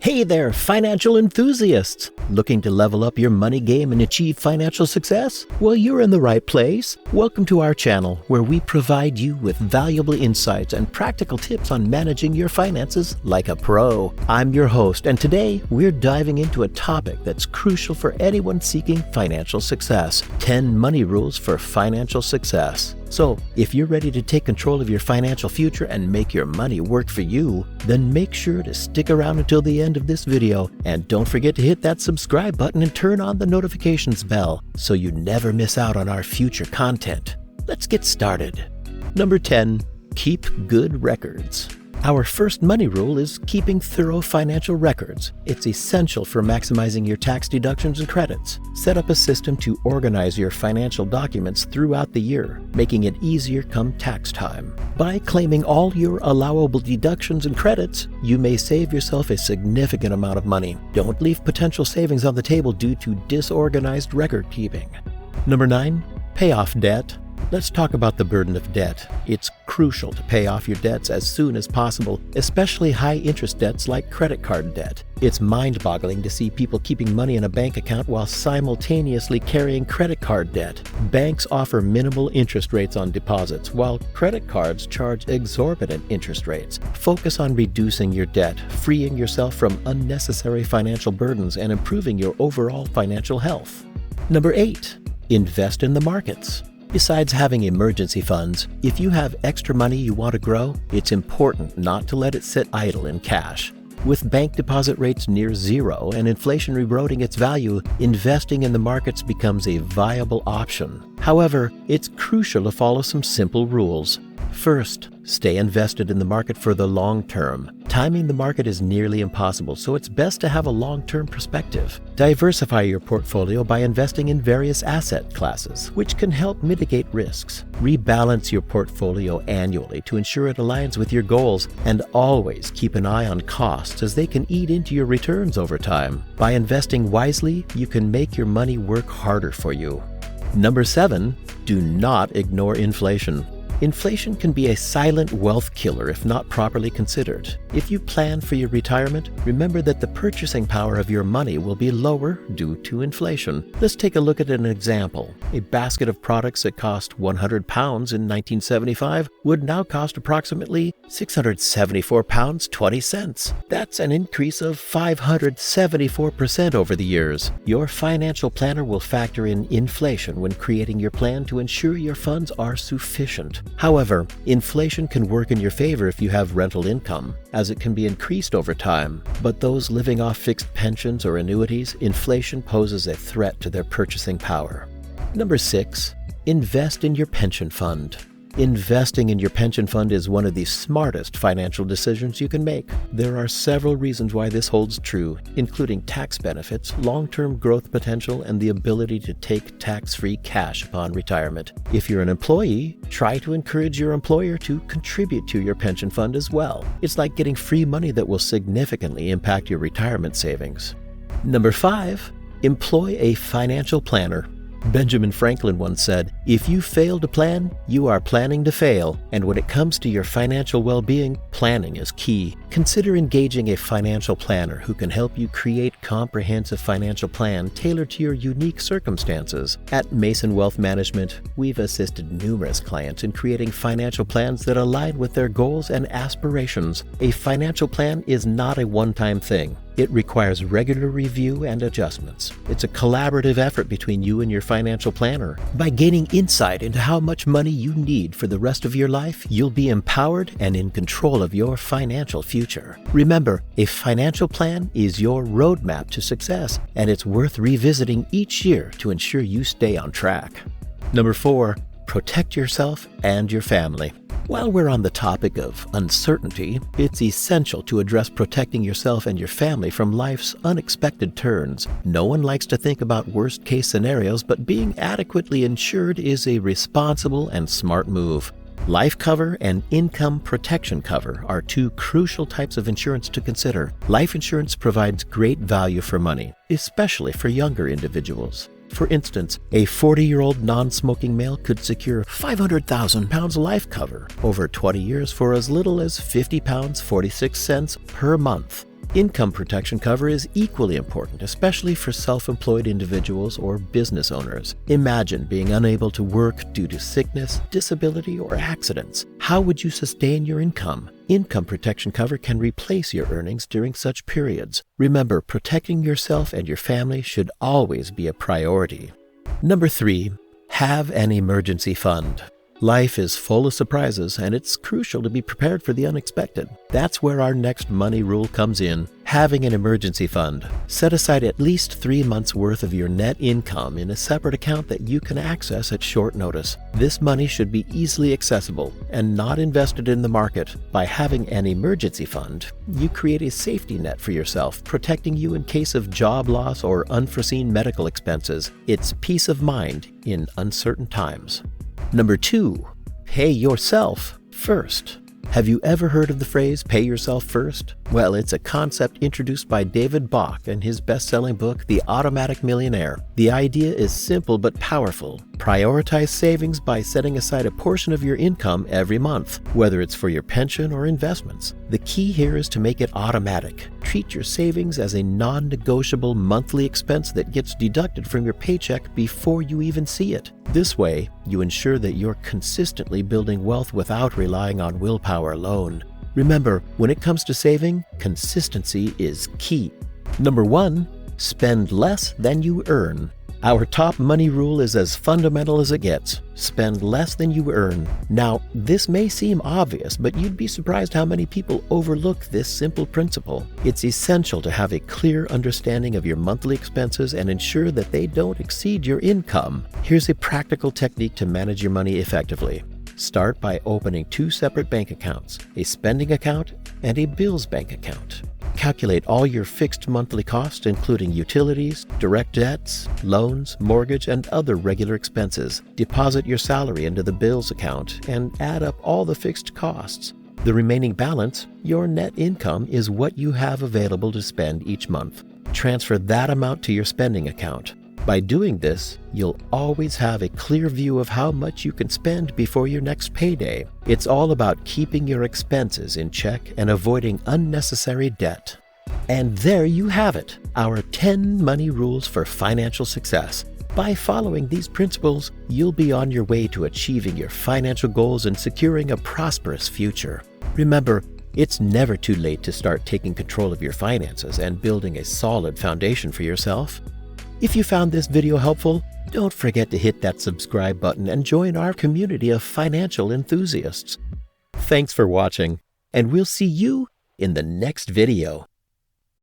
Hey there, financial enthusiasts! Looking to level up your money game and achieve financial success? Well, you're in the right place. Welcome to our channel, where we provide you with valuable insights and practical tips on managing your finances like a pro. I'm your host, and today we're diving into a topic that's crucial for anyone seeking financial success: 10 money rules for financial success. So, if you're ready to take control of your financial future and make your money work for you, then make sure to stick around until the end of this video, and don't forget to hit that subscribe button and turn on the notifications bell so you never miss out on our future content. Let's get started. Number 10, keep good records. Our first money rule is keeping thorough financial records. It's essential for maximizing your tax deductions and credits. Set up a system to organize your financial documents throughout the year, making it easier come tax time. By claiming all your allowable deductions and credits, you may save yourself a significant amount of money. Don't leave potential savings on the table due to disorganized record keeping. Number 9, pay off debt. Let's talk about the burden of debt. It's crucial to pay off your debts as soon as possible, especially high-interest debts like credit card debt. It's mind-boggling to see people keeping money in a bank account while simultaneously carrying credit card debt. Banks offer minimal interest rates on deposits, while credit cards charge exorbitant interest rates. Focus on reducing your debt, freeing yourself from unnecessary financial burdens, and improving your overall financial health. Number 8, invest in the markets. Besides having emergency funds, if you have extra money you want to grow, it's important not to let it sit idle in cash. With bank deposit rates near zero and inflation eroding its value, investing in the markets becomes a viable option. However, it's crucial to follow some simple rules. First, stay invested in the market for the long term. Timing the market is nearly impossible, so it's best to have a long-term perspective. Diversify your portfolio by investing in various asset classes, which can help mitigate risks. Rebalance your portfolio annually to ensure it aligns with your goals, and always keep an eye on costs, as they can eat into your returns over time. By investing wisely, you can make your money work harder for you. Number 7, do not ignore inflation. Inflation can be a silent wealth killer if not properly considered. If you plan for your retirement, remember that the purchasing power of your money will be lower due to inflation. Let's take a look at an example. A basket of products that cost £100 in 1975 would now cost approximately £674.20. That's an increase of 574% over the years. Your financial planner will factor in inflation when creating your plan to ensure your funds are sufficient. However, inflation can work in your favor if you have rental income, as it can be increased over time. But those living off fixed pensions or annuities, inflation poses a threat to their purchasing power. Number 6, invest in your pension fund. Investing in your pension fund is one of the smartest financial decisions you can make. There are several reasons why this holds true, including tax benefits, long-term growth potential, and the ability to take tax-free cash upon retirement. If you're an employee, try to encourage your employer to contribute to your pension fund as well. It's like getting free money that will significantly impact your retirement savings. Number 5, employ a financial planner. Benjamin Franklin once said, "If you fail to plan, you are planning to fail." And when it comes to your financial well-being, planning is key. Consider engaging a financial planner who can help you create a comprehensive financial plan tailored to your unique circumstances. At Mason Wealth Management, we've assisted numerous clients in creating financial plans that align with their goals and aspirations. A financial plan is not a one-time thing. It requires regular review and adjustments. It's a collaborative effort between you and your financial planner. By gaining insight into how much money you need for the rest of your life, you'll be empowered and in control of your financial future. Remember, a financial plan is your roadmap to success, and it's worth revisiting each year to ensure you stay on track. Number 4, protect yourself and your family. While we're on the topic of uncertainty, it's essential to address protecting yourself and your family from life's unexpected turns. No one likes to think about worst-case scenarios, but being adequately insured is a responsible and smart move. Life cover and income protection cover are two crucial types of insurance to consider. Life insurance provides great value for money, especially for younger individuals. For instance, a 40-year-old non-smoking male could secure £500,000 life cover over 20 years for as little as £50.46 per month. Income protection cover is equally important, especially for self-employed individuals or business owners. Imagine being unable to work due to sickness, disability, or accidents. How would you sustain your income? Income protection cover can replace your earnings during such periods. Remember, protecting yourself and your family should always be a priority. Number 3, have an emergency fund. Life is full of surprises, and it's crucial to be prepared for the unexpected. That's where our next money rule comes in: having an emergency fund. Set aside at least 3 months' worth of your net income in a separate account that you can access at short notice. This money should be easily accessible and not invested in the market. By having an emergency fund, you create a safety net for yourself, protecting you in case of job loss or unforeseen medical expenses. It's peace of mind in uncertain times. Number 2, pay yourself first. Have you ever heard of the phrase, pay yourself first? Well, it's a concept introduced by David Bach in his best-selling book, The Automatic Millionaire. The idea is simple but powerful. Prioritize savings by setting aside a portion of your income every month, whether it's for your pension or investments. The key here is to make it automatic. Treat your savings as a non-negotiable monthly expense that gets deducted from your paycheck before you even see it. This way, you ensure that you're consistently building wealth without relying on willpower alone. Remember, when it comes to saving, consistency is key. Number 1, spend less than you earn. Our top money rule is as fundamental as it gets. Spend less than you earn. Now, this may seem obvious, but you'd be surprised how many people overlook this simple principle. It's essential to have a clear understanding of your monthly expenses and ensure that they don't exceed your income. Here's a practical technique to manage your money effectively. Start by opening 2 separate bank accounts, a spending account and a bills bank account. Calculate all your fixed monthly costs, including utilities, direct debts, loans, mortgage, and other regular expenses. Deposit your salary into the bills account and add up all the fixed costs. The remaining balance, your net income, is what you have available to spend each month. Transfer that amount to your spending account. By doing this, you'll always have a clear view of how much you can spend before your next payday. It's all about keeping your expenses in check and avoiding unnecessary debt. And there you have it, our 10 money rules for financial success. By following these principles, you'll be on your way to achieving your financial goals and securing a prosperous future. Remember, it's never too late to start taking control of your finances and building a solid foundation for yourself. If you found this video helpful, don't forget to hit that subscribe button and join our community of financial enthusiasts. Thanks for watching, and we'll see you in the next video.